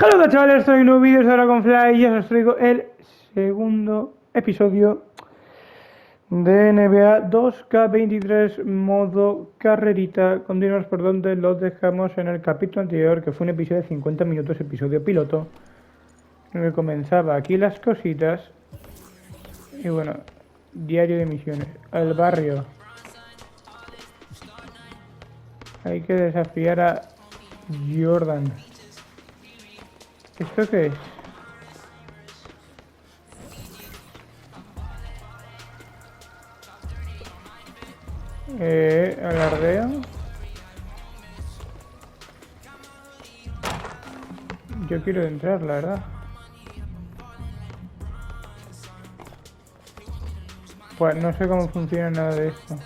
Hola chavales, estoy en un nuevo vídeo de TheDragon-fly y os traigo el segundo episodio de NBA 2K23 modo carrerita. Continuamos por donde los dejamos en el capítulo anterior, que fue un episodio de 50 minutos, episodio piloto, en el que comenzaba aquí las cositas. Y bueno, diario de misiones, al barrio. Hay que desafiar a Jordan. ¿Esto qué es? Alardeo. Yo quiero entrar, la verdad. Pues no sé cómo funciona nada de esto.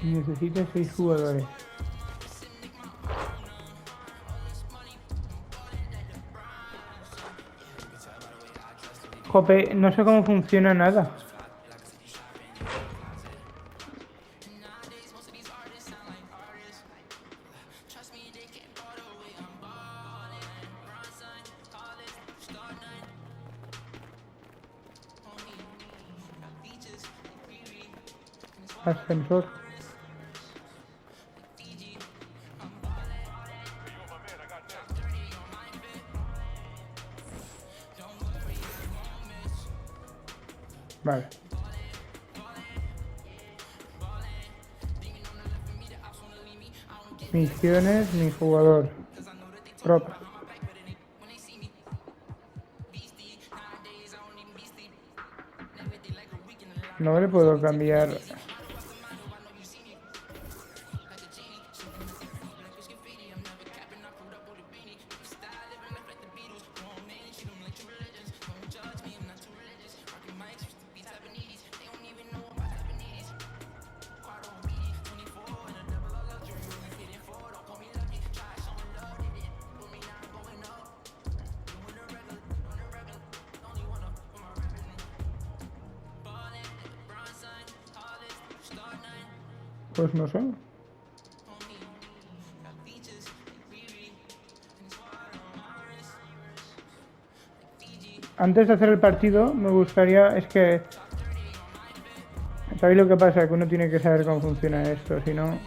Necesita 6 jugadores. Jope, no sé cómo funciona nada. Ascensor. Vale. Misiones, mi jugador. Ropa. No le puedo cambiar. Pues no sé. Antes de hacer el partido, me gustaría... Es que... ¿Sabéis lo que pasa? Que uno tiene que saber cómo funciona esto, si no...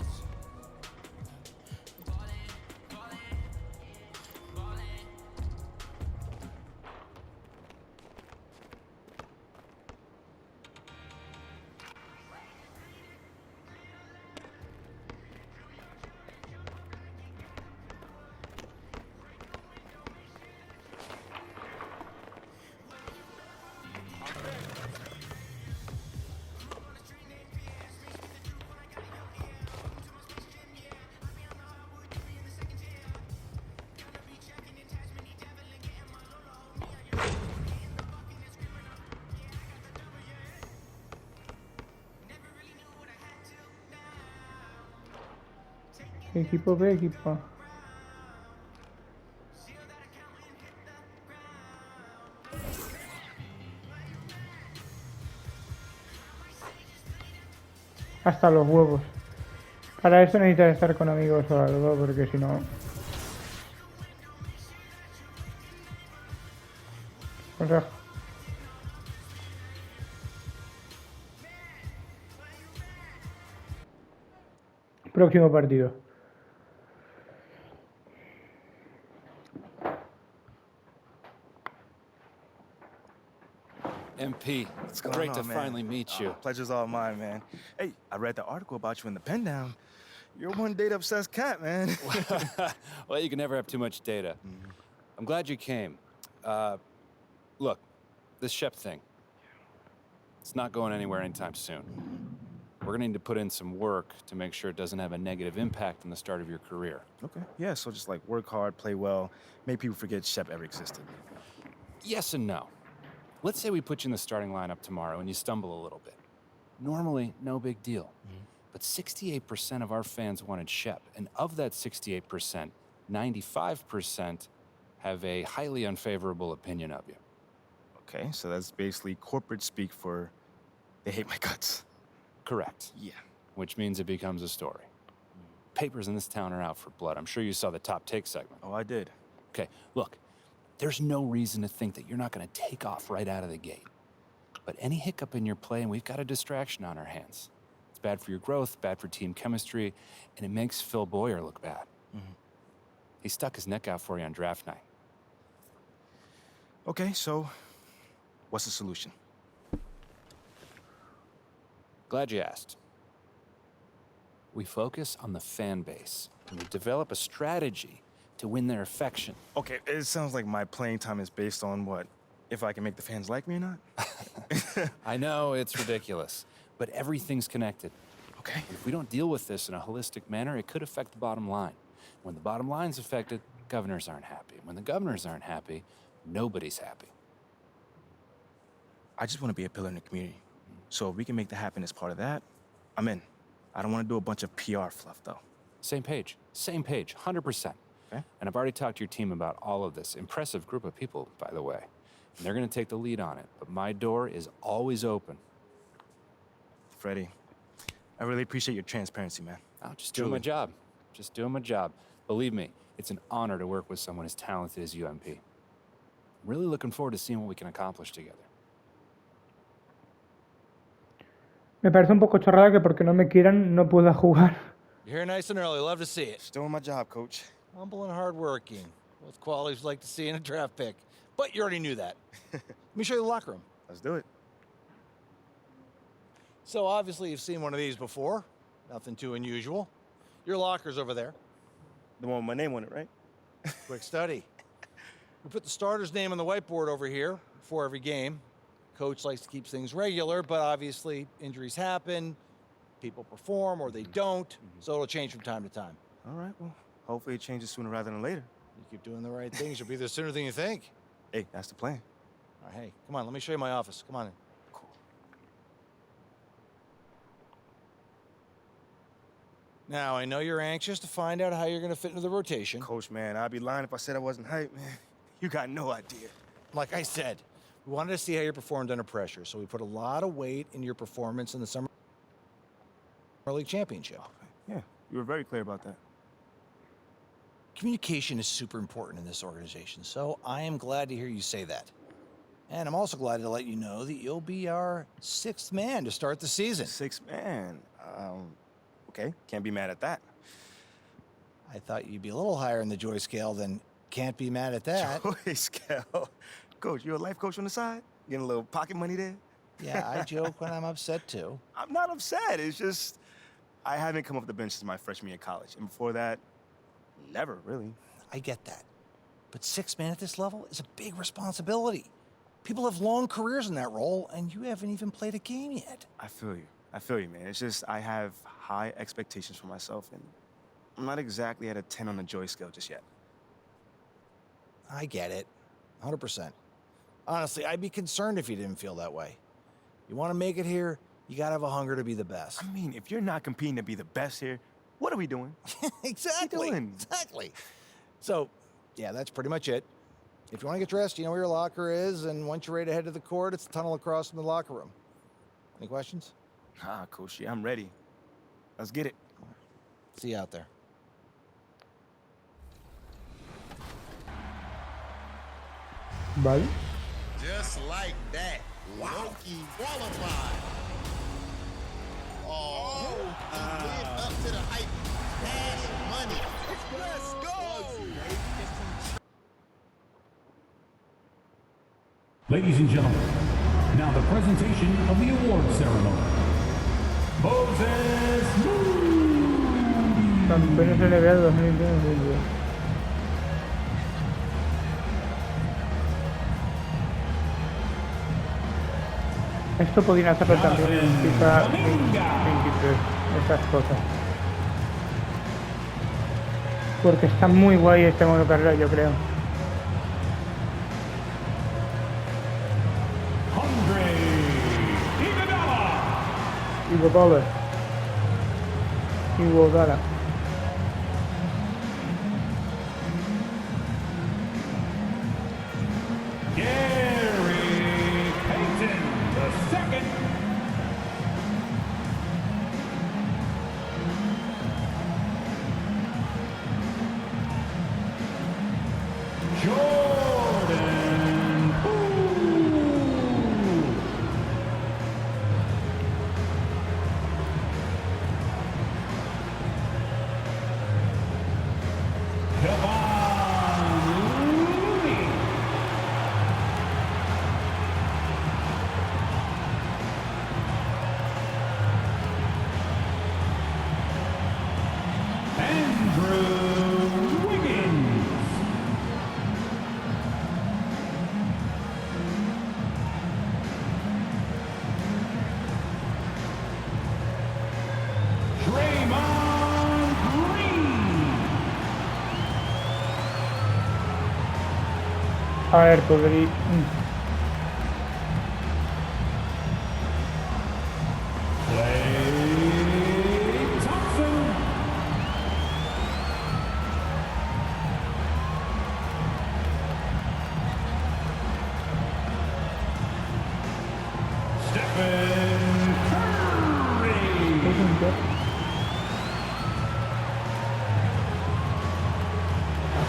Equipo B, equipo A. Hasta los huevos. Para eso necesitas estar con amigos o algo, porque si no... Consejo. Próximo partido. MP, it's great to finally meet you. Pleasure's all mine, man. Hey, I read the article about you in the pen down. You're one data-obsessed cat, man. Well, you can never have too much data. I'm glad you came. Look, this Shep thing, it's not going anywhere anytime soon. We're gonna need to put in some work to make sure it doesn't have a negative impact on the start of your career. Okay, yeah, so just like work hard, play well, make people forget Shep ever existed. Yes and no. Let's say we put you in the starting lineup tomorrow and you stumble a little bit. Normally, no big deal. But 68% of our fans wanted Shep, and of that 68%, 95% have a highly unfavorable opinion of you. Okay, so that's basically corporate speak for they hate my guts. Correct. Yeah. Which means it becomes a story. Papers in this town are out for blood. I'm sure you saw the top take segment. Oh, I did. Okay, look, there's no reason to think that you're not going to take off right out of the gate. But any hiccup in your play, and we've got a distraction on our hands. It's bad for your growth, bad for team chemistry, and it makes Phil Boyer look bad. He stuck his neck out for you on draft night. Okay, so what's the solution? Glad you asked. We focus on the fan base, and we develop a strategy to win their affection. Okay, it sounds like my playing time is based on what? If I can make the fans like me or not? I know, it's ridiculous, but everything's connected. Okay. If we don't deal with this in a holistic manner, it could affect the bottom line. When the bottom line's affected, governors aren't happy. When the governors aren't happy, nobody's happy. I just want to be a pillar in the community. So if we can make that happen as part of that, I'm in. I don't want to do a bunch of PR fluff, though. Same page, 100%. Okay. And I've already talked to your team about all of this. Impressive group of people, by the way. And they're going to take the lead on it, but my door is always open. Freddie, I really appreciate your transparency, man. I'm just doing my job. Just doing my job. Believe me, it's an honor to work with someone as talented as UMP. I'm really looking forward to seeing what we can accomplish together. Me parece un poco chorrada que porque no me quieran no pueda jugar. You're here nice and early. Love to see it. Just doing my job, coach. Humble and hardworking. Both qualities like to see in a draft pick. But you already knew that. Let me show you the locker room. Let's do it. So obviously you've seen one of these before. Nothing too unusual. Your locker's over there. The one with my name on it, right? Quick study. We put the starter's name on the whiteboard over here before every game. Coach likes to keep things regular, but obviously injuries happen. People perform or they don't, so it'll change from time to time. All right, well, hopefully it changes sooner rather than later. You keep doing the right things, you'll be there sooner than you think. Hey, that's the plan. All right, hey, come on, let me show you my office. Come on in. Cool. Now, I know you're anxious to find out how you're going to fit into the rotation. Coach, man, I'd be lying if I said I wasn't hyped, man. You got no idea. Like I said, we wanted to see how you performed under pressure, so we put a lot of weight in your performance in the Summer League Championship. Yeah, you were very clear about that. Communication is super important in this organization, so I am glad to hear you say that. And I'm also glad to let you know that you'll be our 6th man to start the season. 6th man. Okay, can't be mad at that. I thought you'd be a little higher in the joy scale than can't be mad at that. Joy scale. Coach, you a life coach on the side? Getting a little pocket money there? Yeah, I joke when I'm upset too. I'm not upset. It's just I haven't come off the bench since my freshman year of college. And before that, never, really. I get that. But 6 man at this level is a big responsibility. People have long careers in that role, and you haven't even played a game yet. I feel you. I feel you, man. It's just I have high expectations for myself, and I'm not exactly at a 10 on the joy scale just yet. I get it. 100%. Honestly, I'd be concerned if you didn't feel that way. You want to make it here, you got to have a hunger to be the best. I mean, if you're not competing to be the best here, what are we doing? Exactly. What are you doing? Exactly. So, yeah, that's pretty much it. If you want to get dressed, you know where your locker is, and once you're ready to head to the court, it's the tunnel across from the locker room. Any questions? Ah, Coach, yeah, I'm ready. Let's get it. See you out there. Vale. Just like that, Loki qualified. Oh, he lived up to the hype. Cash money. Let's go. Ladies and gentlemen, now the presentation of the award ceremony. Moses Moody. Campeones NBA 2021. Esto podrían hacerlo también en FIFA 23, esas cosas. Porque está muy guay este modo carrera, yo creo. Iguodala. Jordan Poole. A ver, podría...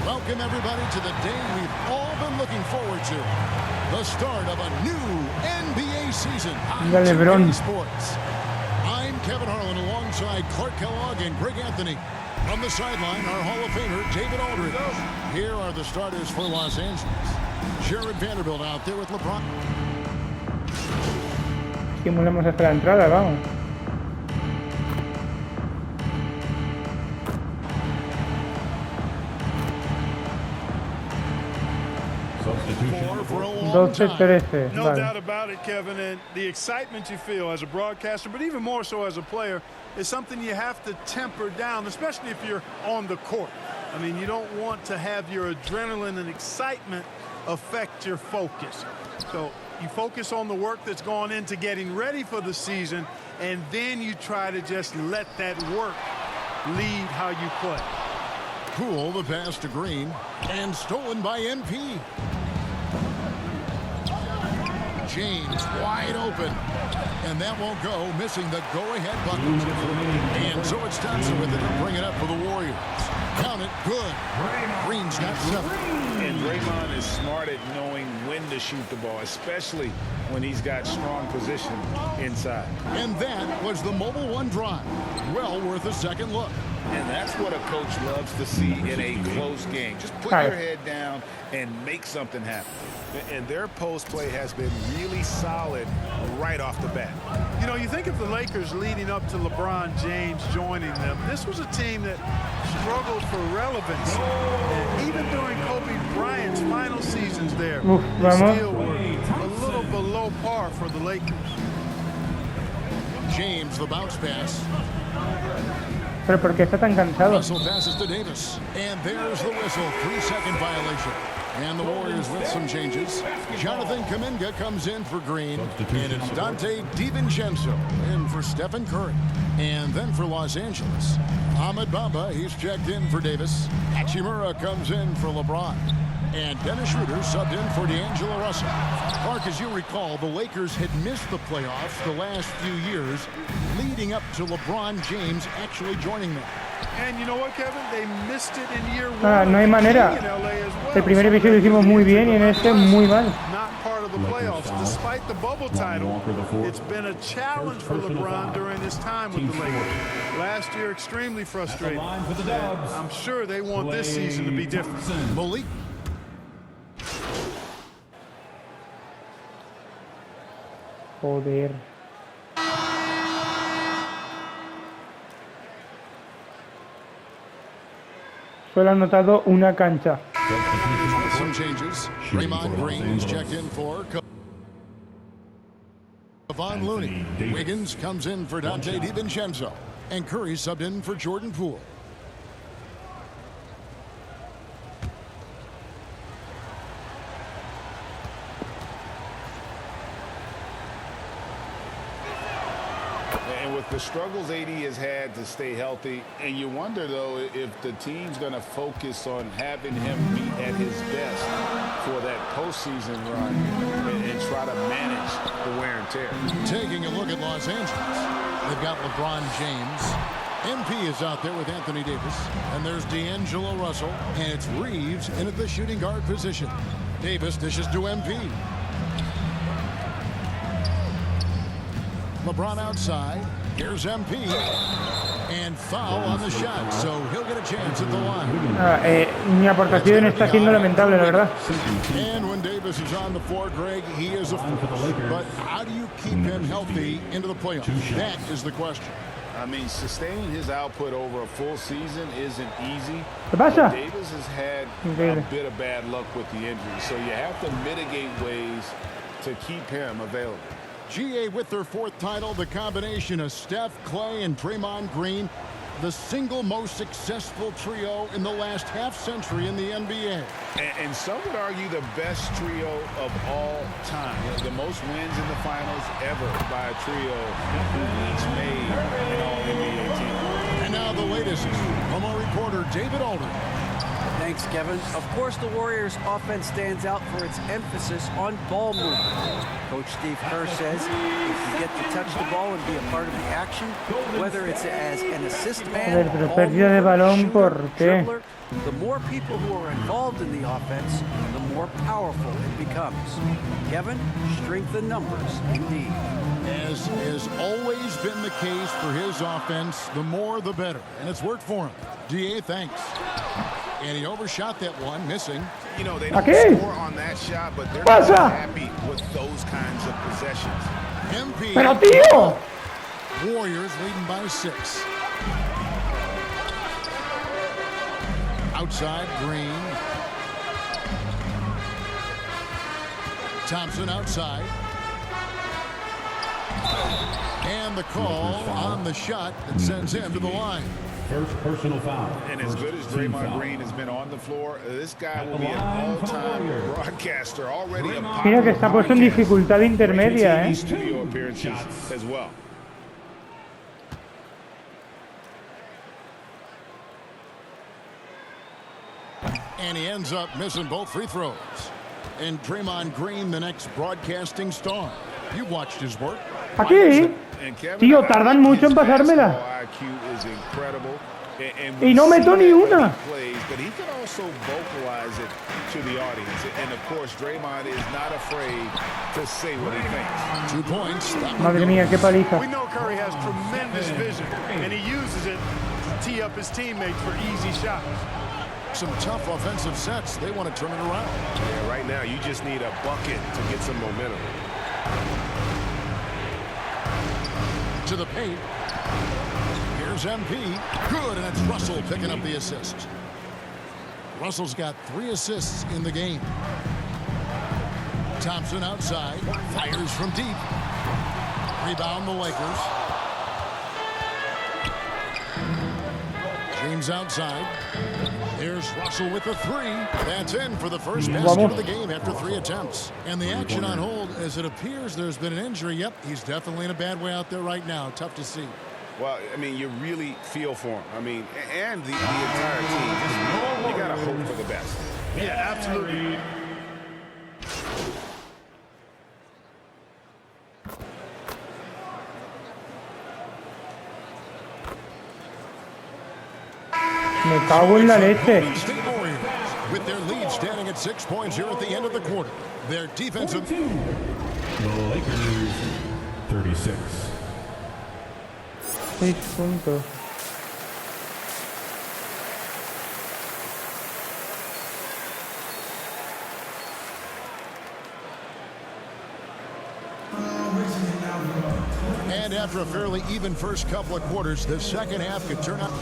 Welcome everybody to the day we've all been looking forward to. The start of a new NBA season on Dale, Bron. Sports. I'm Kevin Harlan alongside Clark Kellogg and Greg Anthony. From the sideline, our Hall of Famer, David Aldridge. Here are the starters for Los Angeles. Jared Vanderbilt out there with LeBron. Simulamos hasta la entrada, vamos. For a long time. 12-13, No vale. doubt about it, Kevin, and the excitement you feel as a broadcaster, but even more so as a player, is something you have to temper down, especially if you're on the court. I mean, you don't want to have your adrenaline and excitement affect your focus. So you focus on the work that's gone into getting ready for the season, and then you try to just let that work lead how you play. Poole, the pass to Green, and stolen by NP. James wide open, and that won't go, missing the go-ahead button. And so it's Thompson with it to bring it up for the Warriors. Count it, good. Green's got 7. And Draymond is smart at knowing when to shoot the ball, especially when he's got strong position inside. And that was the Mobile One drive. Well worth a second look. And that's what a coach loves to see in a close game. Just put your head down and make something happen. And their post play has been really solid right off the bat. You know, you think of the Lakers leading up to LeBron James joining them. This was a team that struggled for relevance. And even during Kobe Bryant's final seasons there, they still were a little below par for the Lakers. James, the bounce pass. Pero ¿por qué está tan cansado? Russell passes to Davis. And there's the whistle. 3-second violation. And the Warriors with some changes. Jonathan Kuminga comes in for Green. And it's Dante DiVincenzo in for Stephen Curry. And then for Los Angeles, Ahmed Bamba, he's checked in for Davis. Hachimura comes in for LeBron. And Dennis Schroeder subbed in for D'Angelo Russell. Clark, as you recall, the Lakers had missed the playoffs the last few years, leading up to LeBron James actually joining them. And you know what, Kevin? They missed it in year 1. Ah, no hay manera. El primer episodio lo hicimos muy bien y en este muy mal. Not part of the playoffs. Despite the bubble title, it's been a challenge for LeBron during his time with the Lakers. Last year, extremely frustrating. I'm sure they want this season to be different. Malik. Joder. Solo ha anotado una cancha. Some changes. Draymond Green is checked in for Kevon Looney. Wiggins comes in for Dante DiVincenzo. And Curry subbed in for Jordan Poole. And with the struggles AD has had to stay healthy, and you wonder, though, if the team's going to focus on having him be at his best for that postseason run and try to manage the wear and tear. Taking a look at Los Angeles, they've got LeBron James, MP is out there with Anthony Davis. And there's D'Angelo Russell. And it's Reeves in at the shooting guard position. Davis dishes to MP. LeBron outside. Here's MP. And foul on the shot. So he'll get a chance at the line. Mi aportación está siendo lamentable, la verdad. And when Davis is on the floor, Greg, he is a force. But how do you keep him healthy into the playoffs? That is the question. I mean, sustaining his output over a full season isn't easy. ¿Qué pasa? Davis has had Increíble. a bit of bad luck with the injury, so you have to mitigate ways to keep him available. GA with their fourth title, the combination of Steph, Clay, and Draymond Green, the single most successful trio in the last half-century in the NBA. And some would argue the best trio of all time. The most wins in the finals ever by a trio who each made an All-NBA team. And now the latest from our reporter, David Aldridge. Thanks, Kevin. Of course, the Warriors' offense stands out for its emphasis on ball movement. Coach Steve Kerr says if you get to touch the ball and be a part of the action, whether it's as an assist man, Pero pérdida de balón, ¿por qué? dribbler, the more people who are involved in the offense, the more powerful it becomes. Kevin, strength in numbers, indeed. As has always been the case for his offense, the more the better. And it's worked for him. DA, thanks. And he overshot that one, missing. You know, they don't Aquí. score on that shot, but they're Pasa. not happy with those kinds of possessions. MP. Pero tío. Warriors leading by 6. Outside, Green. Thompson outside. And the call on the shot that sends him to the line. First personal foul. And as good as Draymond Green has been on the floor, this guy will be an all-time broadcaster, already a Mira que está puesto en dificultad intermedia, ¿eh? studio appearances as well. And he ends up missing both free throws. And Draymond Green, the next broadcasting star. You've watched his work. Aquí. Tío, tardan mucho en pasármela. Y no meto ni una. But he can also vocalize it to the audience. And of course, Draymond is not afraid to say what he thinks. 2 points. Madre mía, qué paliza. We know Curry has tremendous vision, and he uses it to tee up his teammates for easy shots. Some tough offensive sets. They want to turn it around. Yeah, right now, you just need a bucket to get some momentum. To the paint. Here's MP. Good, and it's Russell picking up the assist. Russell's got 3 assists in the game. Thompson outside. Fires from deep. Rebound the Lakers. James outside. There's Russell with the 3. That's in for the first basket of the game after 3 attempts. And the action on hold, as it appears there's been an injury. Yep, he's definitely in a bad way out there right now. Tough to see. Well, I mean, you really feel for him. I mean, and the entire team. You got to hope for the best. Yeah, absolutely. Me cago en la leche. State Warriors with their lead standing at 6 points here at the end of the quarter. Their defensive. The Lakers 36. 6 puntos. And after a fairly even first couple of quarters, the second half could turn out.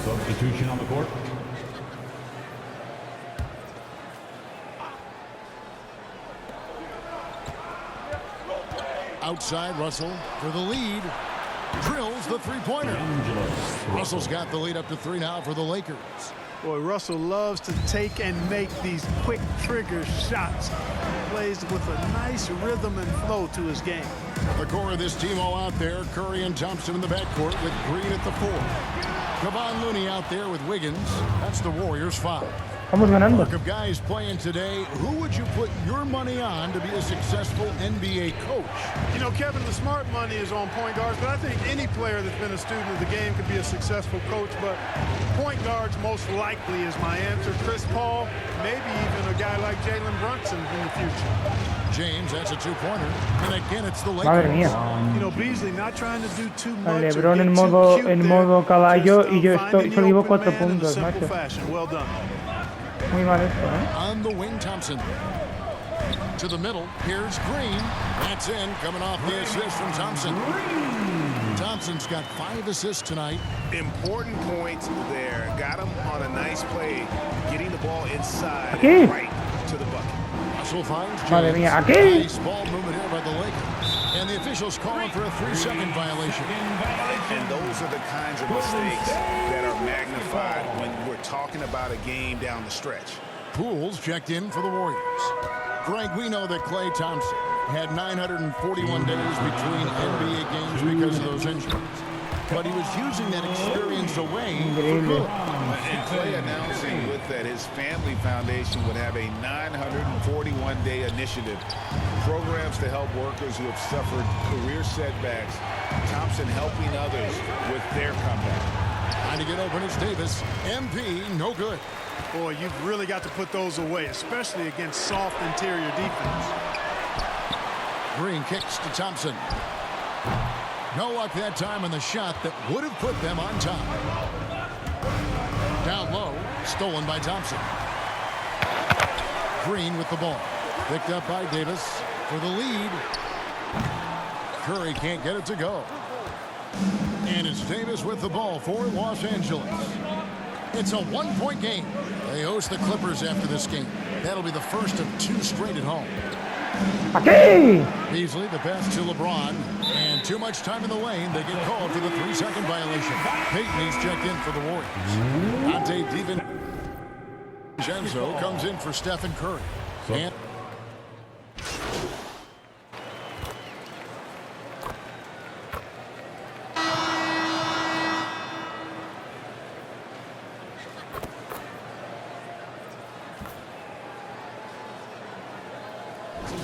Substitution on the court. Outside, Russell for the lead. Drills the three-pointer. Russell's got the lead up to 3 now for the Lakers. Boy, Russell loves to take and make these quick trigger shots. Plays with a nice rhythm and flow to his game. The core of this team all out there. Curry and Thompson in the backcourt with Green at the 4. Kevon Looney out there with Wiggins. That's the Warriors' 5. Vamos ganando. Mark of guys playing today, who would you put your money on to be a successful NBA coach? You know, Kevin, the smart money is on point guards, but I think any player that's been a student of the game could be a successful coach, but point guards most likely is my answer. Chris Paul, maybe even a guy like Jalen Brunson in the future. James, that's a two-pointer. And again, it's the Madre Lakers. mía. You know, Beasley not trying to do too much. Al or LeBron get en too modo, cute en there, modo caballo just, y yo finding solo the llevo open 4 man in a puntos, simple macho. fashion. Well done. Muy mal esto, ¿eh? On the wing, Thompson. To the middle, here's Green. That's in, coming off the assist from Thompson. Thompson's got 5 assists tonight. Important points there. Got him on a nice play, getting the ball inside Aquí. and right to the bucket. Russell finds James. Madre mía, aquí. Nice ball movement here by the Lakers. And the officials calling for a 3-second violation. And those are the kinds of mistakes that are magnified when we're talking about a game down the stretch. Pools checked in for the Warriors. Greg, we know that Klay Thompson had 941 days between NBA games because of those injuries. But he was using that experience away for good. And Klay announcing with that his family foundation would have a 941-day initiative. Programs to help workers who have suffered career setbacks. Thompson helping others with their comeback. Trying to get open is Davis. MP, no good. Boy, you've really got to put those away, especially against soft interior defense. Green kicks to Thompson. No luck that time on the shot that would have put them on top. Down low, stolen by Thompson. Green with the ball. Picked up by Davis for the lead. Curry can't get it to go. And it's Davis with the ball for Los Angeles. It's a one-point game. They host the Clippers after this game. That'll be the first of 2 straight at home. Aquí. Beasley, the pass to LeBron. And too much time in the lane. They get called for the 3-second violation. Payton, he's checked in for the Warriors. Dante DiVincenzo comes in for Stephen Curry. And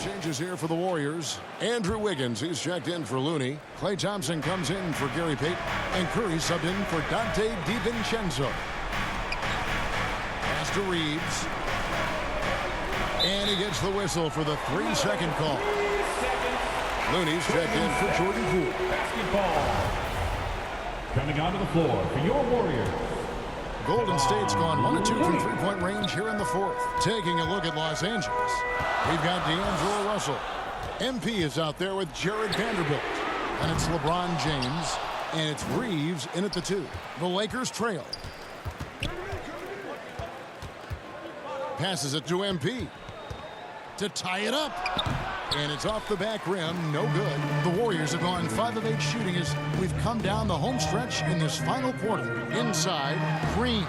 changes here for the Warriors. Andrew Wiggins, he's checked in for Looney. Klay Thompson comes in for Gary Payton. And Curry subbed in for Dante DiVincenzo. Pass to Reeves. And he gets the whistle for the 3-second call. Looney's checked in for Jordan Poole. Basketball. Coming onto the floor for your Warriors. Golden State's gone 1 of 2 from three-point range here in the 4th. Taking a look at Los Angeles. We've got D'Angelo Russell. MP is out there with Jared Vanderbilt. And it's LeBron James. And it's Reeves in at the 2. The Lakers trail. Passes it to MP. To tie it up. And it's off the back rim. No good. The Warriors have gone 5 of 8 shooting as we've come down the home stretch in this final quarter. Inside, Green.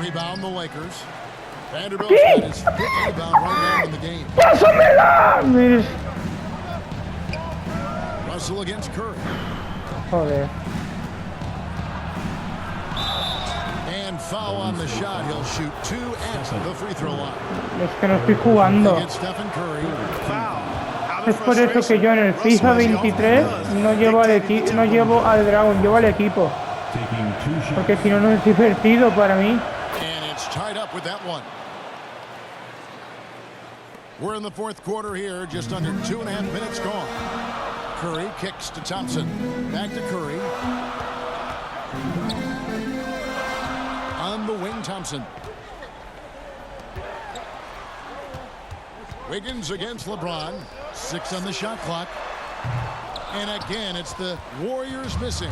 Rebound the Lakers. Vanderbilt's got his 5th rebound right now in the game. ¡Pásamela! Russell against Curry. Joder. And foul on the shot. He'll shoot 2 at the free throw line. Es que no estoy jugando. Against Stephen Curry. Es por eso que yo en el FIFA 23 no llevo al Dragon, llevo al equipo. Porque si no, no es divertido para mí. And it's tied up with that one. We're in the 4th quarter here, just under 2.5 minutes gone. Curry kicks to Thompson. Back to Curry. On the wing, Thompson. Wiggins against LeBron. 6 on the shot clock. And again, it's the Warriors missing.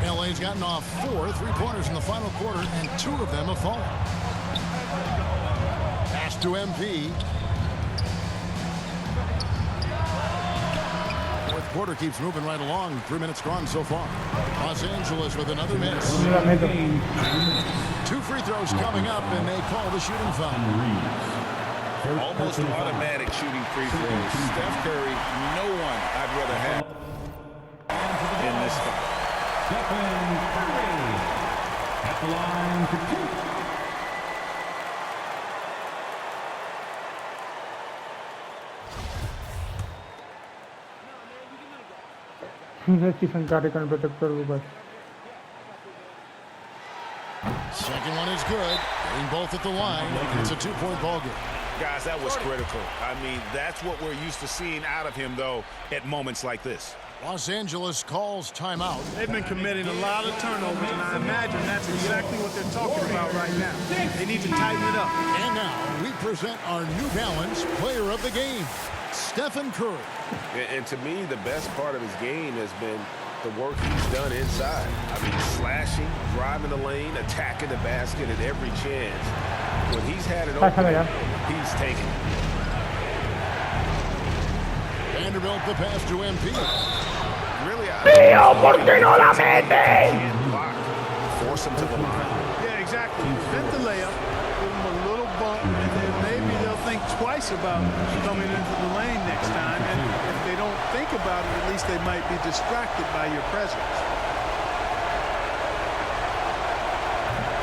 LA's gotten off 4 3-pointers in the final quarter, and 2 of them have fallen. Pass to MP. 4th quarter keeps moving right along. 3 minutes gone so far. Los Angeles with another miss. 2 free throws coming up, and they call the shooting foul. Almost automatic shooting free throws. Steph Curry, no one I'd rather have in this fight. Stephen Curry at the line for 2. Stephen Curry con el protector bucal. Second one is good. Getting both at the line. It's a 2-point ball game. Guys, that was critical. I mean, that's what we're used to seeing out of him, though, at moments like this. Los Angeles calls timeout. They've been committing a lot of turnovers, and I imagine that's exactly what they're talking about right now. They need to tighten it up. And now we present our New Balance player of the game, Stephen Curry. And to me, the best part of his game has been the work he's done inside. I mean, slashing, driving the lane, attacking the basket at every chance. When he's had an opening, he's taken it. Vanderbilt the pass to MP. Really, ¿por qué no la mete? Force him to the line. Yeah, exactly. Prevent the layup, give them a little bump, and then maybe they'll think twice about coming into the lane next time. And if they don't think about it, at least they might be distracted by your presence.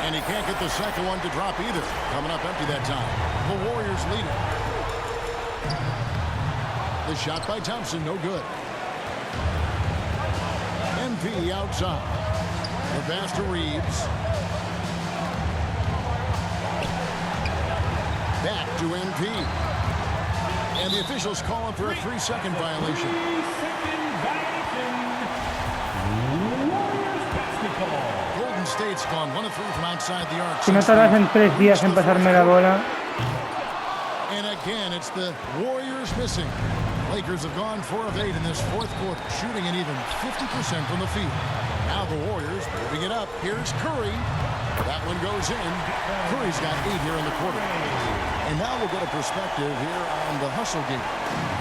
And he can't get the second one to drop either. Coming up empty that time. The Warriors lead it. The shot by Thompson, no good. MP outside. The pass to Reeves. Back to MP. And the officials calling for a 3-second violation. 3-second violation. Warriors basketball. Golden State's gone 1 of 3 from outside the arc. Si no tardas en 3 días en pasarme la bola. And again, it's the Warriors missing. Lakers have gone 4 of 8 in this fourth quarter, shooting an even 50% from the field. Now the Warriors moving it up. Here's Curry. That one goes in. Curry's got 8 here in the quarter. And now we'll get a perspective here on the hustle game,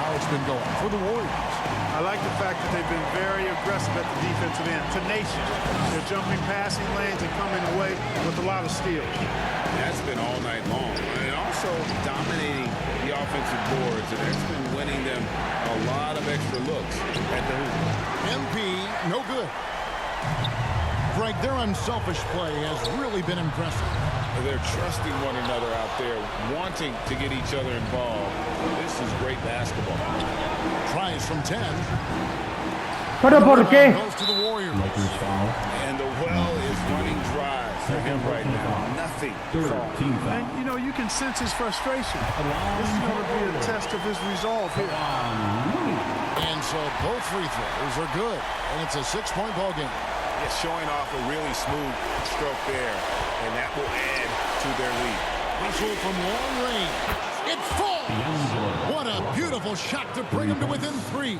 how it's been going for the Warriors. I like the fact that they've been very aggressive at the defensive end, tenacious. They're jumping passing lanes and coming away with a lot of steals. That's been all night long. And also dominating the offensive boards, and that's been winning them a lot of extra looks at the hoop. MP, no good. Greg, their unselfish play has really been impressive. They're trusting one another out there, wanting to get each other involved. This is great basketball. Tries from 10. ¿Pero por qué? Goes to the Warriors. Lakers foul. And the well is running dry for him right now. Nothing. Team foul. And, you know, you can sense his frustration. This is going to be a test of his resolve here. And so both free throws are good. And it's a 6-point ball game. Yeah, showing off a really smooth stroke there. And that will add to their lead. Hustle from long range. It falls! What a beautiful shot to bring him to within 3.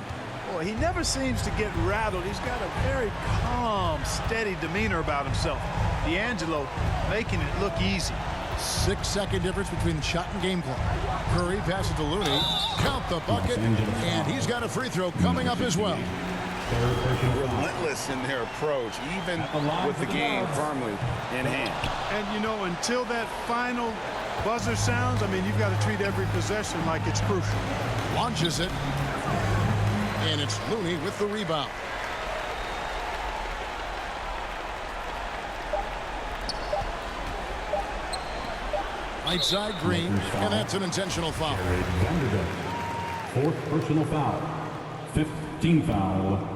Boy, he never seems to get rattled. He's got a very calm, steady demeanor about himself. D'Angelo making it look easy. 6-second difference between the shot and game clock. Curry passes to Looney. Count the bucket. And he's got a free throw coming up as well. Relentless in their approach, even with the game firmly in hand. And, you know, until that final buzzer sounds, I mean, you've got to treat every possession like it's crucial. Launches it. And it's Looney with the rebound. Right side Green, and that's an intentional foul. Vanderbilt. 4th personal foul. 15 foul.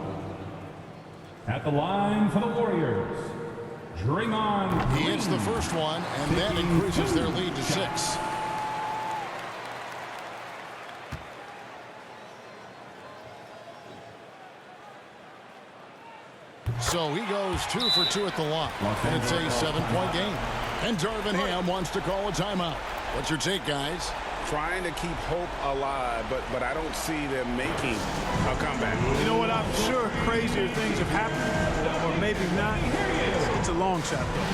At the line for the Warriors, Draymond. He hits the first one, and that increases their lead to 6. So he goes 2 for 2 at the line, and it's a 7-point game. And Darvin Ham wants to call a timeout. What's your take, guys? Trying to keep hope alive, but I don't see them making a comeback. You know what? I'm sure crazier things have happened, or maybe not. It's a long shot, though.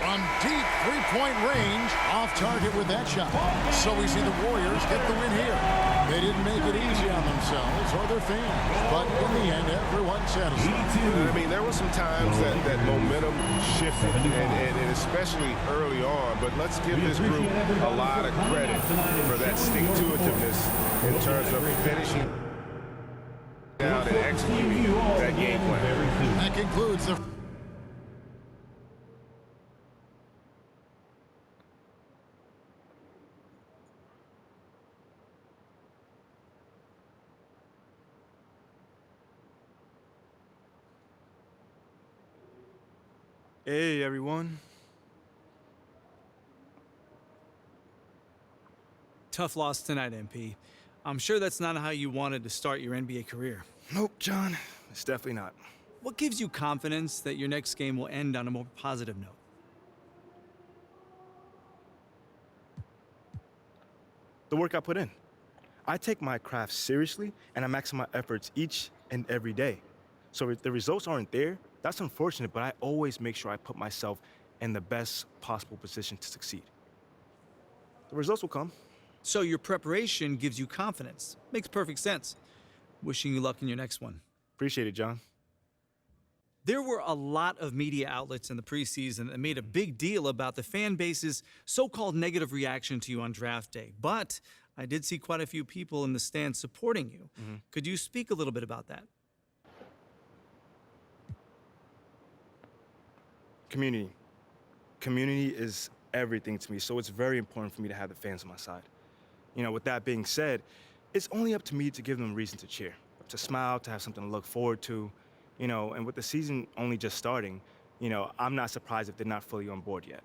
From deep 3-point range, off target with that shot. So we see the Warriors get the win here. They didn't make it easy on themselves or their fans, but in the end, everyone's satisfied. I mean, there were some times that momentum shifted, and especially early on, but let's give this group a lot of credit for that stick-to-itiveness in terms of finishing down and executing that game plan. That concludes the... Hey, everyone. Tough loss tonight, MP. I'm sure that's not how you wanted to start your NBA career. Nope, John. It's definitely not. What gives you confidence that your next game will end on a more positive note? The work I put in. I take my craft seriously, and I maximize my efforts each and every day. So if the results aren't there, that's unfortunate, but I always make sure I put myself in the best possible position to succeed. The results will come. So your preparation gives you confidence. Makes perfect sense. Wishing you luck in your next one. Appreciate it, John. There were a lot of media outlets in the preseason that made a big deal about the fan base's so-called negative reaction to you on draft day. But I did see quite a few people in the stands supporting you. Could you speak a little bit about that? Community. Community is everything to me, so it's very important for me to have the fans on my side. You know, with that being said, it's only up to me to give them a reason to cheer, to smile, to have something to look forward to. You know, and with the season only just starting, you know, I'm not surprised if they're not fully on board yet.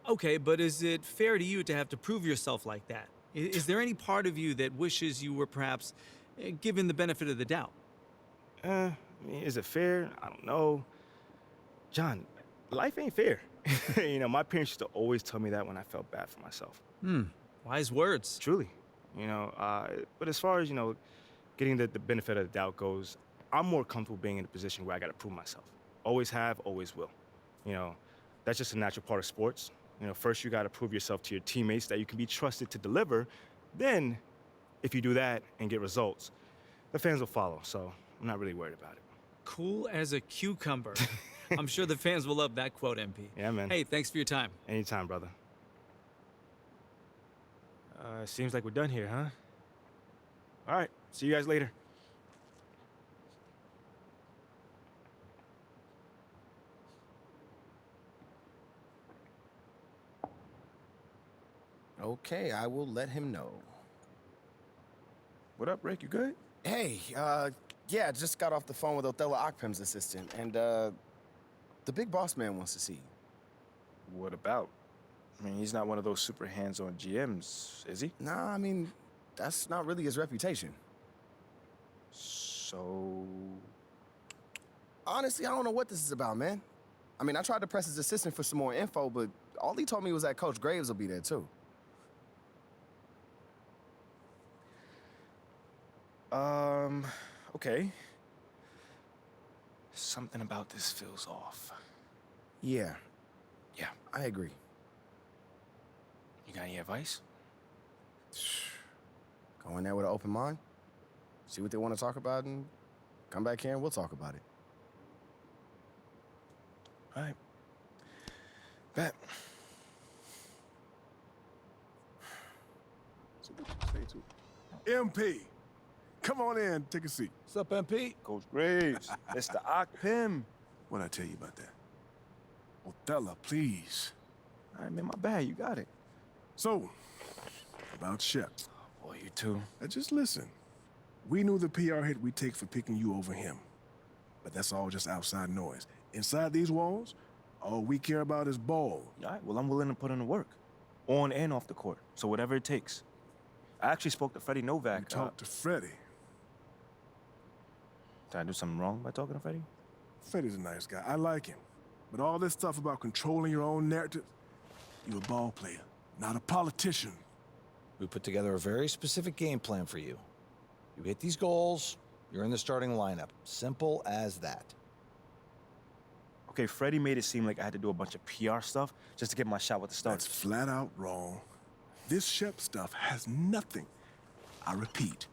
Okay, but is it fair to you to have to prove yourself like that? Is there any part of you that wishes you were perhaps given the benefit of the doubt? Is it fair? I don't know. John, life ain't fair. You know, my parents used to always tell me that when I felt bad for myself. Wise words. Truly. You know, but as far as, you know, getting the benefit of the doubt goes, I'm more comfortable being in a position where I got to prove myself. Always have, always will. You know, that's just a natural part of sports. You know, first you got to prove yourself to your teammates that you can be trusted to deliver. Then, if you do that and get results, the fans will follow. So I'm not really worried about it. Cool as a cucumber. I'm sure the fans will love that quote, MP. Yeah, man. Hey, thanks for your time. Anytime, brother. Seems like we're done here, huh? All right, see you guys later. Okay, I will let him know. What up, Rick? You good? Hey, yeah, just got off the phone with Othello Akpem's assistant, and, the big boss man wants to see you. What about? I mean, he's not one of those super hands-on GMs, is he? Nah, I mean, that's not really his reputation. So... Honestly, I don't know what this is about, man. I mean, I tried to press his assistant for some more info, but all he told me was that Coach Graves will be there, too. Okay. Something about this feels off. Yeah. Yeah. I agree. You got any advice? Go in there with an open mind, see what they want to talk about, and come back here and we'll talk about it. All right. Bet. MP, come on in, take a seat. What's up, MP? Coach Graves, Mr. Akpem. What'd I tell you about that? Othello, please. All right, man, my bad. You got it. So, about Shep. Boy, you too. Now just listen. We knew the PR hit we'd take for picking you over him. But that's all just outside noise. Inside these walls, all we care about is ball. All right, well, I'm willing to put in the work. On and off the court. So whatever it takes. I actually spoke to Freddie Novak. You talked to Freddie. Did I do something wrong by talking to Freddie? Freddie's a nice guy. I like him. But all this stuff about controlling your own narrative, you're a ball player, not a politician. We put together a very specific game plan for you. You hit these goals, you're in the starting lineup. Simple as that. Okay, Freddie made it seem like I had to do a bunch of PR stuff just to get my shot with the Stars. That's flat out wrong. This Shep stuff has nothing, I repeat,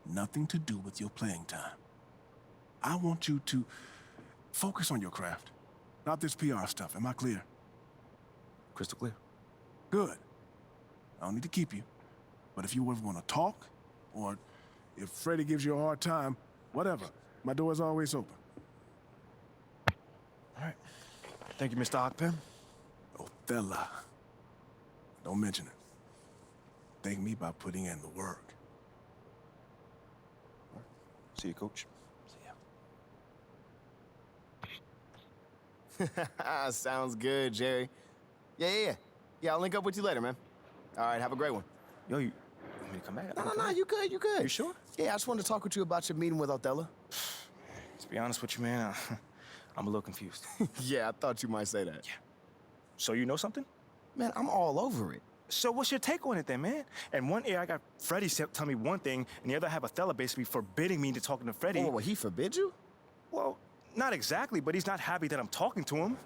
nothing to do with your playing time. I want you to focus on your craft, not this PR stuff. Am I clear? Crystal clear. Good. I don't need to keep you. But if you ever want to talk, or if Freddie gives you a hard time, whatever, My door's always open. All right. Thank you, Mr. Ockpim. Othello. Don't mention it. Thank me by putting in the work. See you, Coach. Sounds good, Jerry. Yeah, I'll link up with you later, man. All right, have a great one. Yo, you want me to come back? No, you good. You sure? Yeah, I just wanted to talk with you about your meeting with Othello. To be honest with you, man, I'm a little confused. Yeah, I thought you might say that. Yeah. So you know something? Man, I'm all over it. So what's your take on it then, man? And one ear I got Freddie tell me one thing, and the other I have Othello basically forbidding me to talking to Freddie. Oh, he forbid you? Well, not exactly, but he's not happy that I'm talking to him.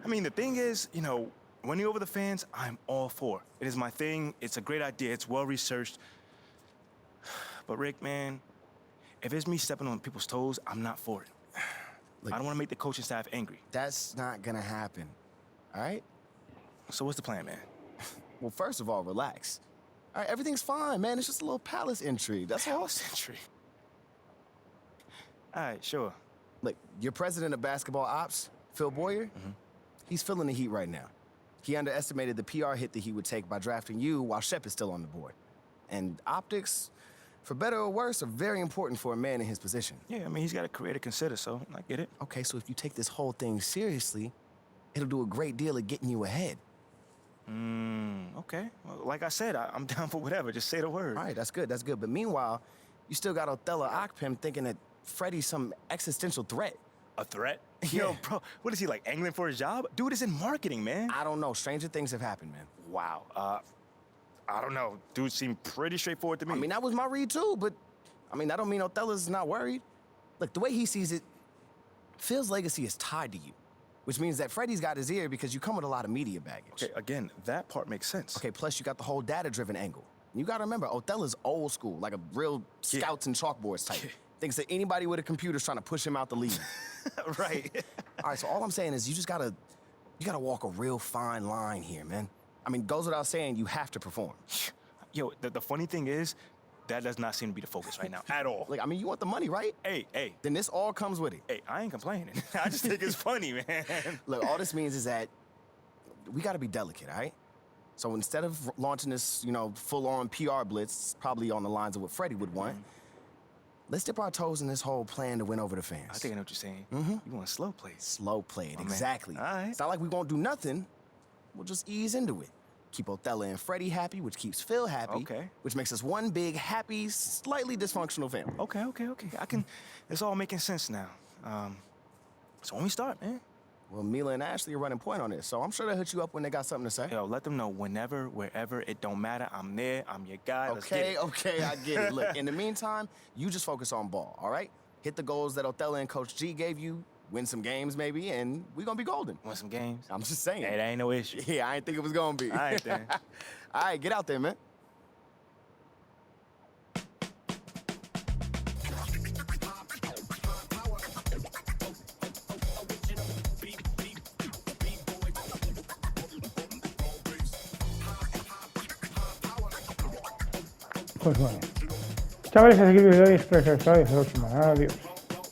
I mean, the thing is, you know, winning over the fans, I'm all for. It is my thing. It's a great idea. It's well-researched. But Rick, man, if it's me stepping on people's toes, I'm not for it. Look, I don't want to make the coaching staff angry. That's not gonna happen, all right? So what's the plan, man? Well, first of all, relax. All right, everything's fine, man. It's just a little palace intrigue. That's all. Palace intrigue. All right, sure. Look, your president of basketball ops, Phil Boyer, he's feeling the heat right now. He underestimated the PR hit that he would take by drafting you while Shep is still on the board. And optics, for better or worse, are very important for a man in his position. Yeah, I mean, he's got a career to consider, so I get it. Okay, so if you take this whole thing seriously, it'll do a great deal of getting you ahead. Okay. Well, like I said, I'm down for whatever. Just say the word. All right, that's good. But meanwhile, you still got Othello Ockpim thinking that Freddie's some existential threat. A threat? Yeah. Yo, bro, what is he, like, angling for his job? Dude is in marketing, man. I don't know. Stranger things have happened, man. Wow. I don't know. Dude seemed pretty straightforward to me. I mean, that was my read, too, but, I mean, that don't mean Othello's not worried. Look, the way he sees it, Phil's legacy is tied to you, which means that Freddie's got his ear because you come with a lot of media baggage. Okay, again, that part makes sense. Okay, plus you got the whole data-driven angle. You gotta remember, Othello's old school, like a real scouts and chalkboards type. Thinks that anybody with a computer's trying to push him out the league. Right. All right, so all I'm saying is you gotta walk a real fine line here, man. I mean, goes without saying, you have to perform. Yo, the funny thing is, that does not seem to be the focus right now, at all. Like, I mean, you want the money, right? Hey. Then this all comes with it. Hey, I ain't complaining. I just think it's funny, man. Look, all this means is that we gotta be delicate, all right? So instead of launching this, full-on PR blitz, probably on the lines of what Freddie would want, let's dip our toes in this whole plan to win over the fans. I think I know what you're saying. You want slow plays. Slow play it, exactly. All right. It's not like we won't do nothing. We'll just ease into it. Keep Othello and Freddie happy, which keeps Phil happy. Okay. Which makes us one big, happy, slightly dysfunctional family. Okay. It's all making sense now. So when we start, man. Well, Mila and Ashley are running point on this, so I'm sure they'll hit you up when they got something to say. Yo, let them know whenever, wherever, it don't matter. I'm there. I'm your guy. Let's get it. Okay, I get it. Look, in the meantime, you just focus on ball, all right? Hit the goals that Othello and Coach G gave you, win some games maybe, and we're gonna be golden. Win some games? I'm just saying. Hey, that ain't no issue. Yeah, I ain't think it was gonna be. All right, then. All right, get out there, man. Pues bueno. Chavales, hasta aquí el vídeo de hoy. Espero que os haya gustado y hasta la próxima. Adiós.